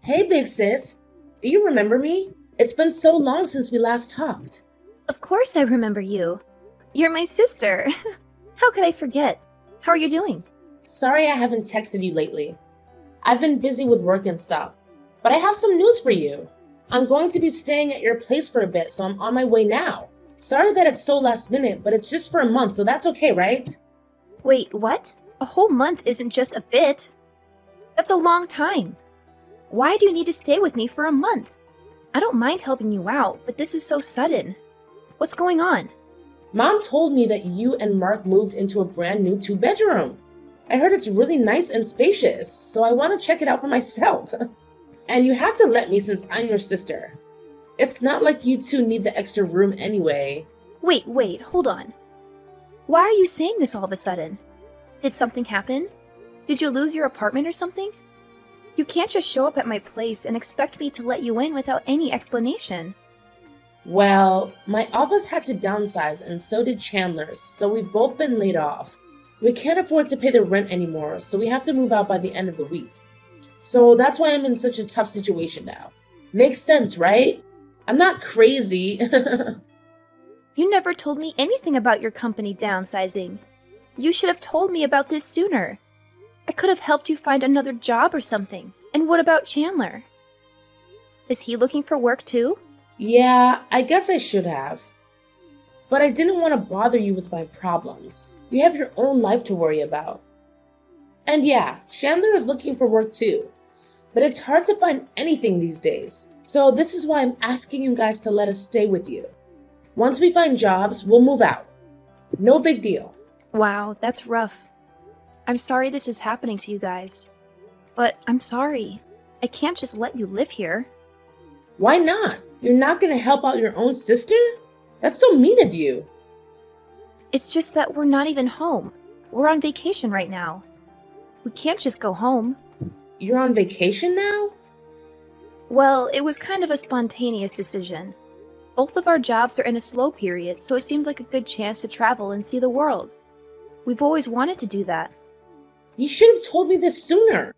Hey, big sis. Do you remember me? It's been so long since we last talked. Of course I remember you. You're my sister. How could I forget? How are you doing? Sorry I haven't texted you lately. I've been busy with work and stuff. But I have some news for you. I'm going to be staying at your place for a bit, so I'm on my way now. Sorry that it's so last minute, but it's just for a month, so that's okay, right? Wait, what? A whole month isn't just a bit. That's a long time. Why do you need to stay with me for a month? I don't mind helping you out, but this is so sudden. What's going on? Mom told me that you and Mark moved into a brand new two-bedroom. I heard it's really nice and spacious, so I want to check it out for myself. And you have to let me since I'm your sister. It's not like you two need the extra room anyway. Wait, hold on. Why are you saying this all of a sudden? Did something happen? Did you lose your apartment or something? You can't just show up at my place and expect me to let you in without any explanation. Well, my office had to downsize and so did Chandler's, so we've both been laid off. We can't afford to pay the rent anymore, so we have to move out by the end of the week. So that's why I'm in such a tough situation now. Makes sense, right? I'm not crazy. You never told me anything about your company downsizing. You should have told me about this sooner. I could have helped you find another job or something. And what about Chandler? Is he looking for work too? Yeah, I guess I should have. But I didn't want to bother you with my problems. You have your own life to worry about. And yeah, Chandler is looking for work too. But it's hard to find anything these days. So this is why I'm asking you guys to let us stay with you. Once we find jobs, we'll move out. No big deal. Wow, that's rough. I'm sorry this is happening to you guys. But I'm sorry. I can't just let you live here. Why not? You're not going to help out your own sister? That's so mean of you. It's just that we're not even home. We're on vacation right now. We can't just go home. You're on vacation now? Well, it was kind of a spontaneous decision. Both of our jobs are in a slow period, so it seemed like a good chance to travel and see the world. We've always wanted to do that. You should have told me this sooner.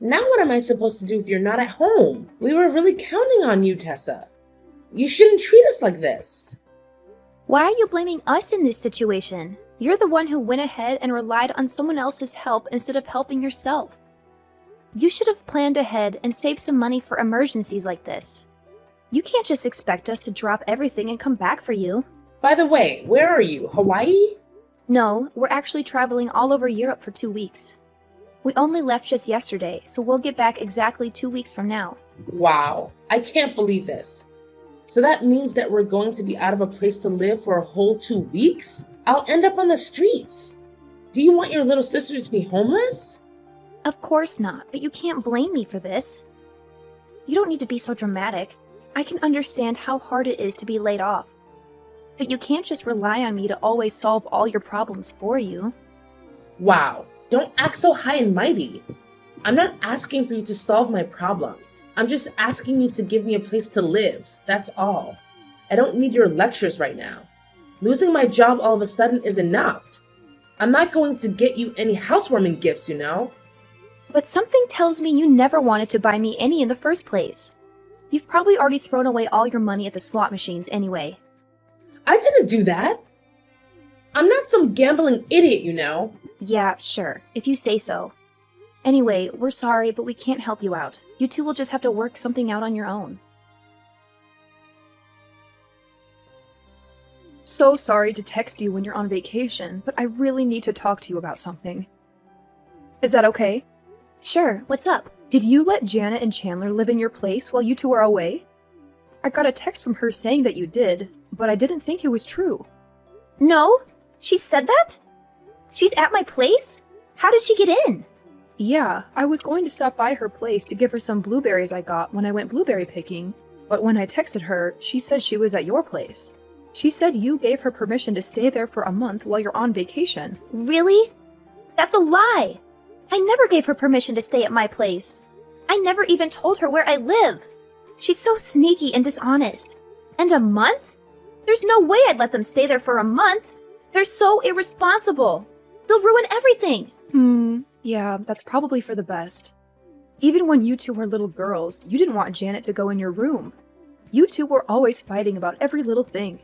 Now what am I supposed to do if you're not at home? We were really counting on you, Tessa. You shouldn't treat us like this. Why are you blaming us in this situation? You're the one who went ahead and relied on someone else's help instead of helping yourself. You should have planned ahead and saved some money for emergencies like this. You can't just expect us to drop everything and come back for you. By the way, where are you? Hawaii? No, we're actually traveling all over Europe for 2 weeks. We only left just yesterday, so we'll get back exactly 2 weeks from now. Wow, I can't believe this. So that means that we're going to be out of a place to live for a whole 2 weeks? I'll end up on the streets. Do you want your little sister to be homeless? Of course not, but you can't blame me for this. You don't need to be so dramatic. I can understand how hard it is to be laid off. But you can't just rely on me to always solve all your problems for you. Wow, don't act so high and mighty. I'm not asking for you to solve my problems. I'm just asking you to give me a place to live, that's all. I don't need your lectures right now. Losing my job all of a sudden is enough. I'm not going to get you any housewarming gifts, you know? But something tells me you never wanted to buy me any in the first place. You've probably already thrown away all your money at the slot machines anyway. I didn't do that. I'm not some gambling idiot, you know? Yeah, sure, if you say so. Anyway, we're sorry, but we can't help you out. You two will just have to work something out on your own. So sorry to text you when you're on vacation, but I really need to talk to you about something. Is that okay? Sure, what's up? Did you let Janet and Chandler live in your place while you two were away? I got a text from her saying that you did, but I didn't think it was true. No? She said that? She's at my place? How did she get in? Yeah, I was going to stop by her place to give her some blueberries I got when I went blueberry picking, but when I texted her, she said she was at your place. She said you gave her permission to stay there for a month while you're on vacation. Really? That's a lie! I never gave her permission to stay at my place. I never even told her where I live. She's so sneaky and dishonest. And a month? There's no way I'd let them stay there for a month. They're so irresponsible. They'll ruin everything. Yeah, that's probably for the best. Even when you two were little girls, you didn't want Janet to go in your room. You two were always fighting about every little thing.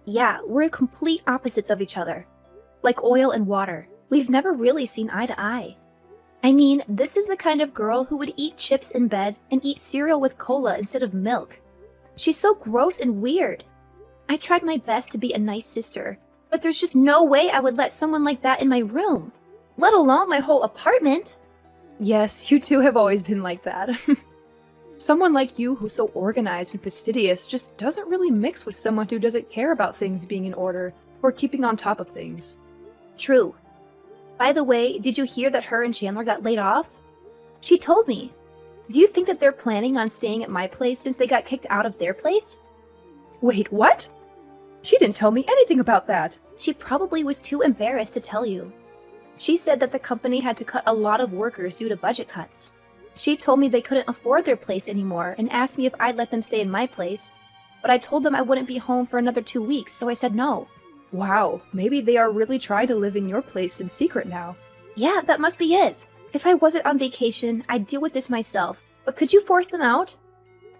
Yeah, we're complete opposites of each other. Like oil and water. We've never really seen eye to eye. I mean, this is the kind of girl who would eat chips in bed and eat cereal with cola instead of milk. She's so gross and weird. I tried my best to be a nice sister, but there's just no way I would let someone like that in my room, let alone my whole apartment. Yes, you two have always been like that. Someone like you who's so organized and fastidious just doesn't really mix with someone who doesn't care about things being in order or keeping on top of things. True. By the way, did you hear that her and Chandler got laid off? She told me. Do you think that they're planning on staying at my place since they got kicked out of their place? Wait, what? She didn't tell me anything about that. She probably was too embarrassed to tell you. She said that the company had to cut a lot of workers due to budget cuts. She told me they couldn't afford their place anymore and asked me if I'd let them stay in my place, but I told them I wouldn't be home for another 2 weeks, so I said no. Wow, maybe they are really trying to live in your place in secret now. Yeah, that must be it. If I wasn't on vacation, I'd deal with this myself, but could you force them out?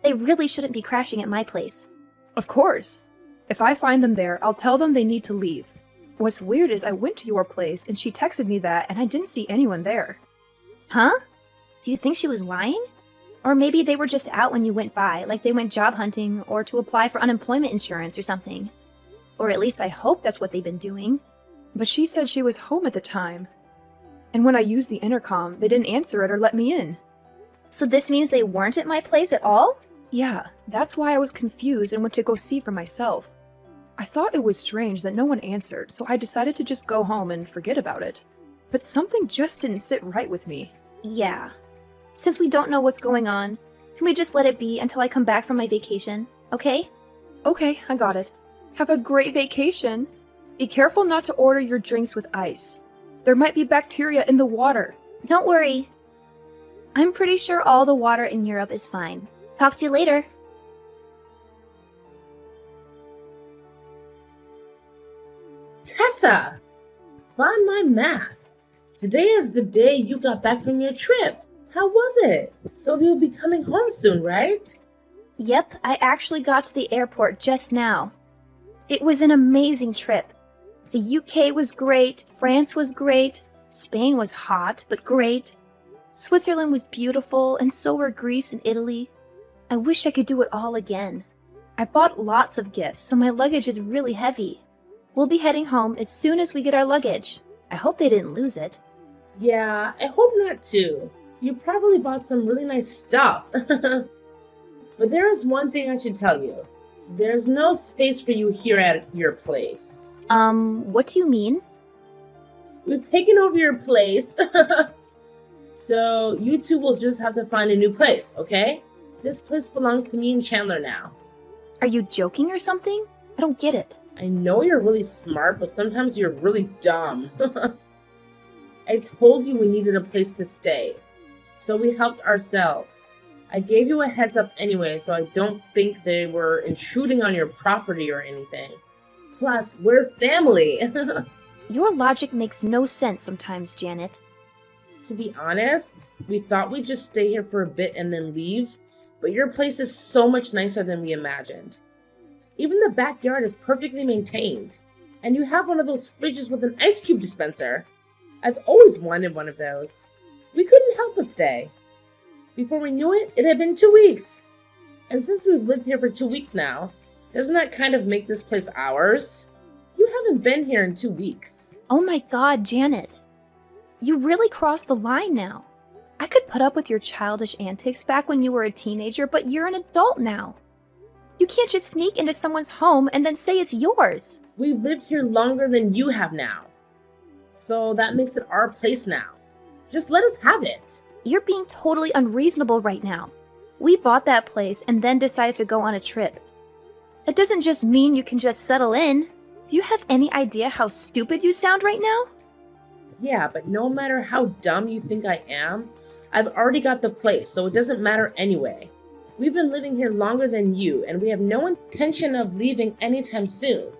They really shouldn't be crashing at my place. Of course. If I find them there, I'll tell them they need to leave. What's weird is I went to your place and she texted me that and I didn't see anyone there. Huh? Do you think she was lying? Or maybe they were just out when you went by, like they went job hunting or to apply for unemployment insurance or something. Or at least I hope that's what they've been doing. But she said she was home at the time. And when I used the intercom, they didn't answer it or let me in. So this means they weren't at my place at all? Yeah, that's why I was confused and went to go see for myself. I thought it was strange that no one answered, so I decided to just go home and forget about it. But something just didn't sit right with me. Yeah. Since we don't know what's going on, can we just let it be until I come back from my vacation, okay? Okay, I got it. Have a great vacation. Be careful not to order your drinks with ice. There might be bacteria in the water. Don't worry. I'm pretty sure all the water in Europe is fine. Talk to you later. Tessa! By my math, today is the day you got back from your trip. How was it? So you'll be coming home soon, right? Yep, I actually got to the airport just now. It was an amazing trip. The UK was great, France was great, Spain was hot but great. Switzerland was beautiful, and so were Greece and Italy. I wish I could do it all again. I bought lots of gifts, so my luggage is really heavy. We'll be heading home as soon as we get our luggage. I hope they didn't lose it. Yeah, I hope not too. You probably bought some really nice stuff. But there is one thing I should tell you. There's no space for you here at your place. What do you mean? We've taken over your place. So you two will just have to find a new place, okay? This place belongs to me and Chandler now. Are you joking or something? I don't get it. I know you're really smart, but sometimes you're really dumb. I told you we needed a place to stay, so we helped ourselves. I gave you a heads up anyway, so I don't think they were intruding on your property or anything. Plus, we're family. Your logic makes no sense sometimes, Janet. To be honest, we thought we'd just stay here for a bit and then leave, but your place is so much nicer than we imagined. Even the backyard is perfectly maintained, and you have one of those fridges with an ice cube dispenser. I've always wanted one of those. We couldn't help but stay. Before we knew it, it had been 2 weeks. And since we've lived here for 2 weeks now, doesn't that kind of make this place ours? You haven't been here in 2 weeks. Oh my god, Janet. You really crossed the line now. I could put up with your childish antics back when you were a teenager, but you're an adult now. You can't just sneak into someone's home and then say it's yours. We've lived here longer than you have now. So that makes it our place now. Just let us have it. You're being totally unreasonable right now. We bought that place and then decided to go on a trip. That doesn't just mean you can just settle in. Do you have any idea how stupid you sound right now? Yeah, but no matter how dumb you think I am, I've already got the place, so it doesn't matter anyway. We've been living here longer than you, and we have no intention of leaving anytime soon.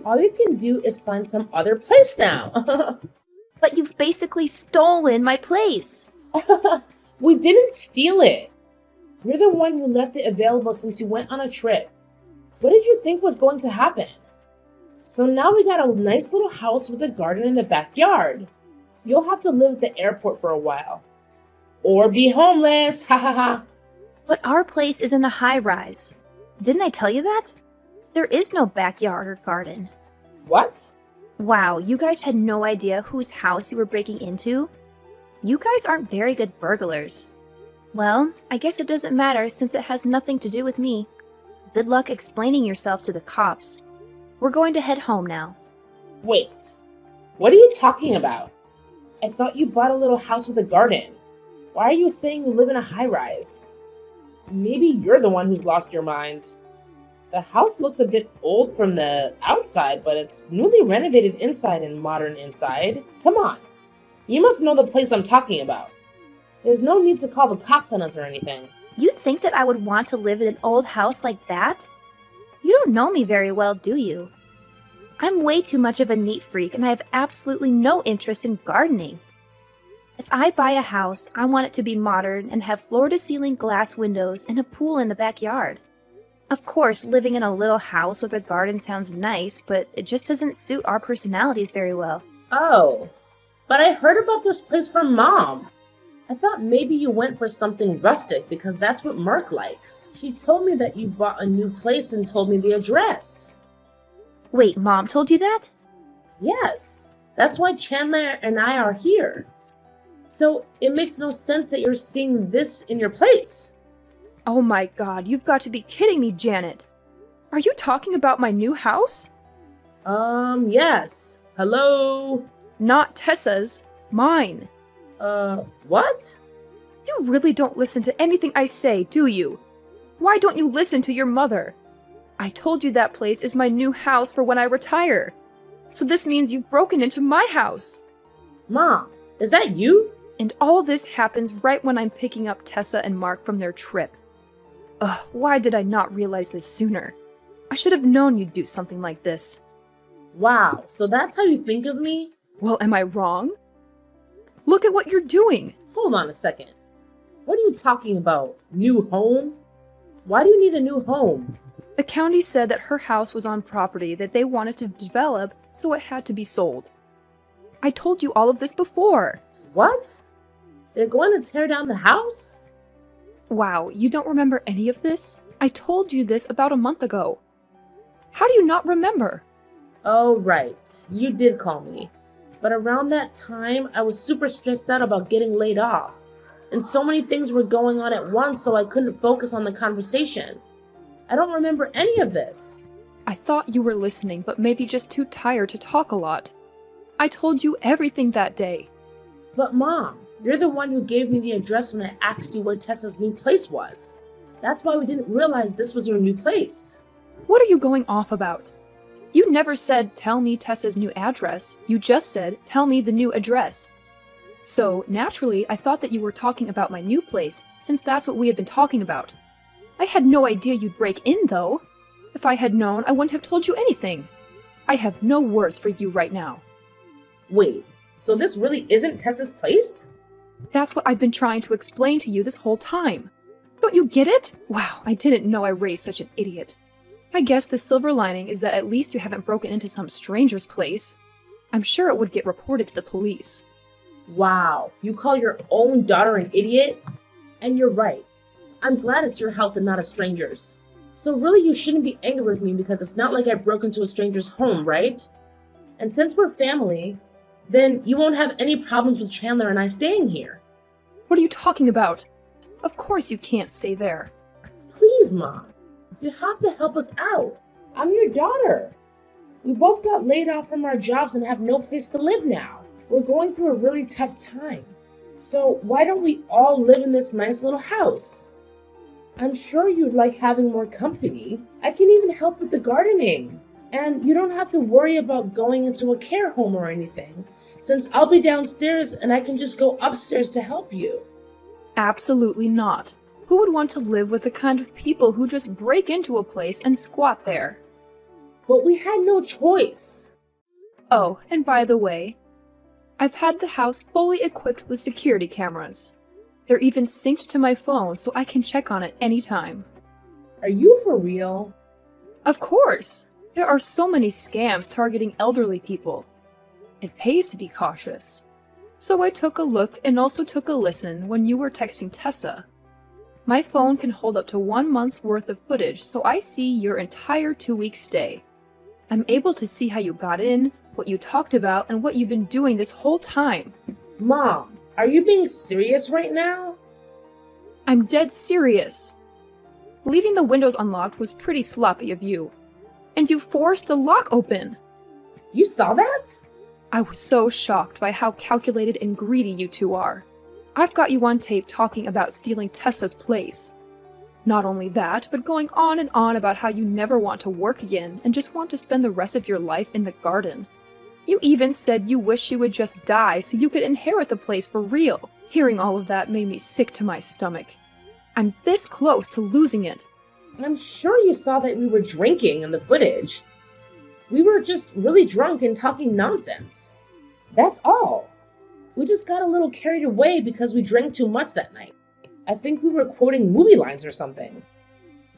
All you can do is find some other place now. But you've basically stolen my place. We didn't steal it. You're the one who left it available since you went on a trip. What did you think was going to happen? So now we got a nice little house with a garden in the backyard. You'll have to live at the airport for a while. Or be homeless, ha ha ha. But our place is in a high-rise. Didn't I tell you that? There is no backyard or garden. What? Wow, you guys had no idea whose house you were breaking into? You guys aren't very good burglars. Well, I guess it doesn't matter since it has nothing to do with me. Good luck explaining yourself to the cops. We're going to head home now. Wait, what are you talking about? I thought you bought a little house with a garden. Why are you saying you live in a high-rise? Maybe you're the one who's lost your mind. The house looks a bit old from the outside, but it's newly renovated inside and modern inside. Come on, you must know the place I'm talking about. There's no need to call the cops on us or anything. You think that I would want to live in an old house like that? You don't know me very well, do you? I'm way too much of a neat freak and I have absolutely no interest in gardening. If I buy a house, I want it to be modern and have floor-to-ceiling glass windows and a pool in the backyard. Of course, living in a little house with a garden sounds nice, but it just doesn't suit our personalities very well. Oh, but I heard about this place from Mom. I thought maybe you went for something rustic because that's what Mark likes. She told me that you bought a new place and told me the address. Wait, Mom told you that? Yes, that's why Chandler and I are here. So it makes no sense that you're seeing this in your place. Oh my god, you've got to be kidding me, Janet. Are you talking about my new house? Yes. Hello? Not Tessa's. Mine. What? You really don't listen to anything I say, do you? Why don't you listen to your mother? I told you that place is my new house for when I retire. So this means you've broken into my house. Mom, is that you? And all this happens right when I'm picking up Tessa and Mark from their trip. Ugh, why did I not realize this sooner? I should have known you'd do something like this. Wow, so that's how you think of me? Well, am I wrong? Look at what you're doing. Hold on a second. What are you talking about? New home? Why do you need a new home? The county said that her house was on property that they wanted to develop, so it had to be sold. I told you all of this before. What? They're going to tear down the house? Wow, you don't remember any of this? I told you this about a month ago. How do you not remember? Oh, right. You did call me. But around that time, I was super stressed out about getting laid off. And so many things were going on at once, so I couldn't focus on the conversation. I don't remember any of this. I thought you were listening, but maybe just too tired to talk a lot. I told you everything that day. But Mom, you're the one who gave me the address when I asked you where Tessa's new place was. That's why we didn't realize this was your new place. What are you going off about? You never said, tell me Tessa's new address. You just said, tell me the new address. So, naturally, I thought that you were talking about my new place, since that's what we had been talking about. I had no idea you'd break in, though. If I had known, I wouldn't have told you anything. I have no words for you right now. Wait, so this really isn't Tessa's place? That's what I've been trying to explain to you this whole time. Don't you get it? Wow, I didn't know I raised such an idiot. I guess the silver lining is that at least you haven't broken into some stranger's place. I'm sure it would get reported to the police. Wow, you call your own daughter an idiot? And you're right. I'm glad it's your house and not a stranger's. So really you shouldn't be angry with me because it's not like I broke into a stranger's home, right? And since we're family, then you won't have any problems with Chandler and I staying here. What are you talking about? Of course you can't stay there. Please, Mom. You have to help us out. I'm your daughter. We both got laid off from our jobs and have no place to live now. We're going through a really tough time. So why don't we all live in this nice little house? I'm sure you'd like having more company. I can even help with the gardening. And you don't have to worry about going into a care home or anything, since I'll be downstairs and I can just go upstairs to help you. Absolutely not. Who would want to live with the kind of people who just break into a place and squat there? But we had no choice. Oh, and by the way, I've had the house fully equipped with security cameras. They're even synced to my phone so I can check on it anytime. Are you for real? Of course! There are so many scams targeting elderly people. It pays to be cautious. So I took a look and also took a listen when you were texting Tessa. My phone can hold up to 1 month's worth of footage, so I see your entire 2-week stay. I'm able to see how you got in, what you talked about, and what you've been doing this whole time. Mom, are you being serious right now? I'm dead serious. Leaving the windows unlocked was pretty sloppy of you. And you forced the lock open. You saw that? I was so shocked by how calculated and greedy you two are. I've got you on tape talking about stealing Tessa's place. Not only that, but going on and on about how you never want to work again and just want to spend the rest of your life in the garden. You even said you wish she would just die so you could inherit the place for real. Hearing all of that made me sick to my stomach. I'm this close to losing it. And I'm sure you saw that we were drinking in the footage. We were just really drunk and talking nonsense. That's all. We just got a little carried away because we drank too much that night. I think we were quoting movie lines or something.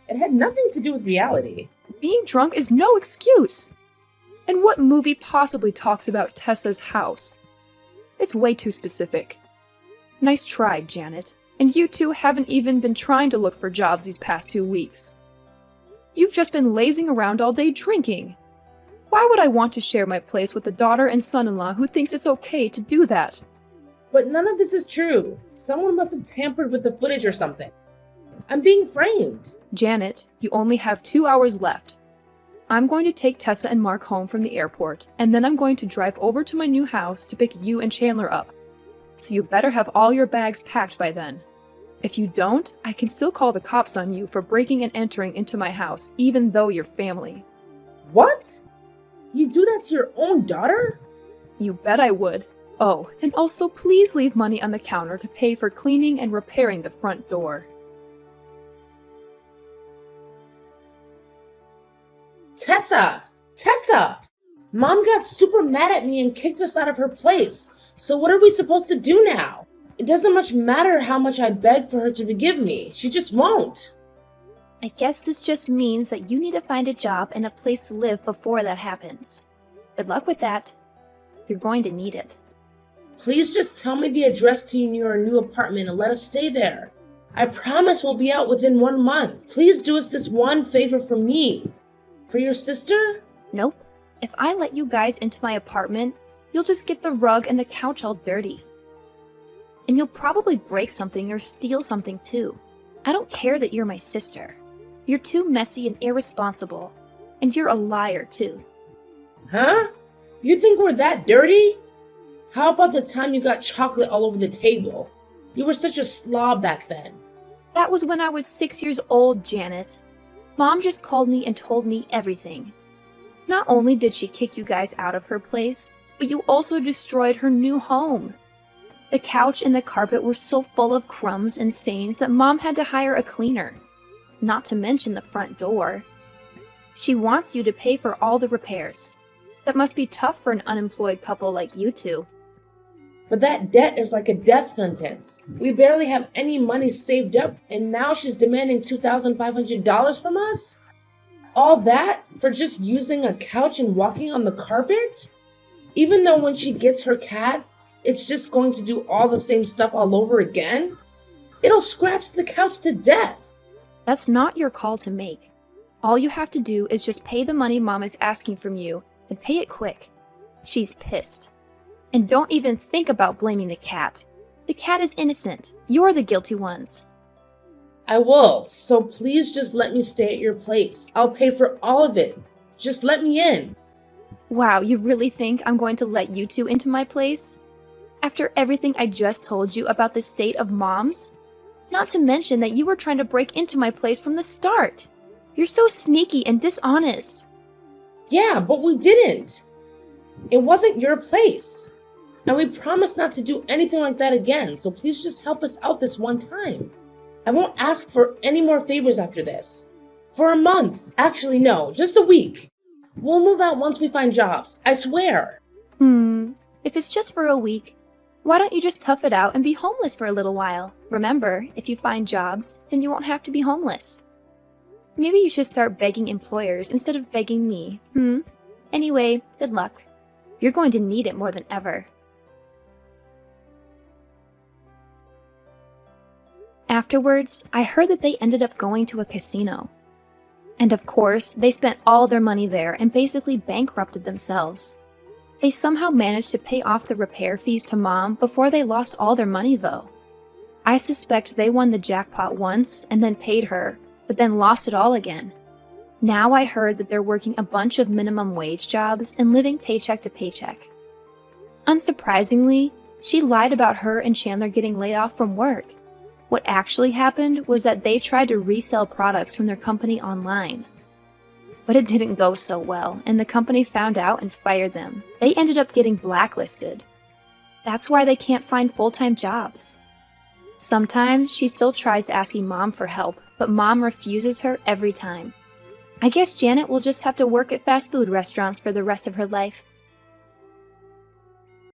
It had nothing to do with reality. Being drunk is no excuse. And what movie possibly talks about Tessa's house? It's way too specific. Nice try, Janet. And you two haven't even been trying to look for jobs these past 2 weeks. You've just been lazing around all day drinking. Why would I want to share my place with a daughter and son-in-law who thinks it's okay to do that? But none of this is true. Someone must have tampered with the footage or something. I'm being framed. Janet, you only have 2 hours left. I'm going to take Tessa and Mark home from the airport, and then I'm going to drive over to my new house to pick you and Chandler up. So you better have all your bags packed by then. If you don't, I can still call the cops on you for breaking and entering into my house, even though you're family. What? You do that to your own daughter? You bet I would. Oh, and also please leave money on the counter to pay for cleaning and repairing the front door. Tessa! Tessa! Mom got super mad at me and kicked us out of her place. So what are we supposed to do now? It doesn't much matter how much I beg for her to forgive me. She just won't. I guess this just means that you need to find a job and a place to live before that happens. Good luck with that. You're going to need it. Please just tell me the address to your new apartment and let us stay there. I promise we'll be out within 1 month. Please do us this one favor for me. For your sister? Nope. If I let you guys into my apartment, you'll just get the rug and the couch all dirty. And you'll probably break something or steal something too. I don't care that you're my sister. You're too messy and irresponsible. And you're a liar too. Huh? You think we're that dirty? How about the time you got chocolate all over the table? You were such a slob back then. That was when I was 6 years old, Janet. Mom just called me and told me everything. Not only did she kick you guys out of her place, but you also destroyed her new home. The couch and the carpet were so full of crumbs and stains that Mom had to hire a cleaner. Not to mention the front door. She wants you to pay for all the repairs. That must be tough for an unemployed couple like you two. But that debt is like a death sentence. We barely have any money saved up, and now she's demanding $2,500 from us? All that for just using a couch and walking on the carpet? Even though when she gets her cat, it's just going to do all the same stuff all over again? It'll scratch the couch to death. That's not your call to make. All you have to do is just pay the money Mom is asking from you, and pay it quick. She's pissed. And don't even think about blaming the cat. The cat is innocent. You're the guilty ones. I will, so please just let me stay at your place. I'll pay for all of it. Just let me in. Wow, you really think I'm going to let you two into my place? After everything I just told you about the state of moms? Not to mention that you were trying to break into my place from the start. You're so sneaky and dishonest. Yeah, but we didn't. It wasn't your place. And we promised not to do anything like that again, so please just help us out this one time. I won't ask for any more favors after this. For a month. Actually, no, just a week. We'll move out once we find jobs, I swear. If it's just for a week, Why don't you just tough it out and be homeless for a little while? Remember, if you find jobs, then you won't have to be homeless. Maybe you should start begging employers instead of begging me, Anyway, good luck. You're going to need it more than ever. Afterwards, I heard that they ended up going to a casino. And of course, they spent all their money there and basically bankrupted themselves. They somehow managed to pay off the repair fees to Mom before they lost all their money though. I suspect they won the jackpot once and then paid her, but then lost it all again. Now I heard that they're working a bunch of minimum wage jobs and living paycheck to paycheck. Unsurprisingly, she lied about her and Chandler getting laid off from work. What actually happened was that they tried to resell products from their company online. But it didn't go so well, and the company found out and fired them. They ended up getting blacklisted. That's why they can't find full-time jobs. Sometimes she still tries asking Mom for help, but Mom refuses her every time. I guess Janet will just have to work at fast food restaurants for the rest of her life.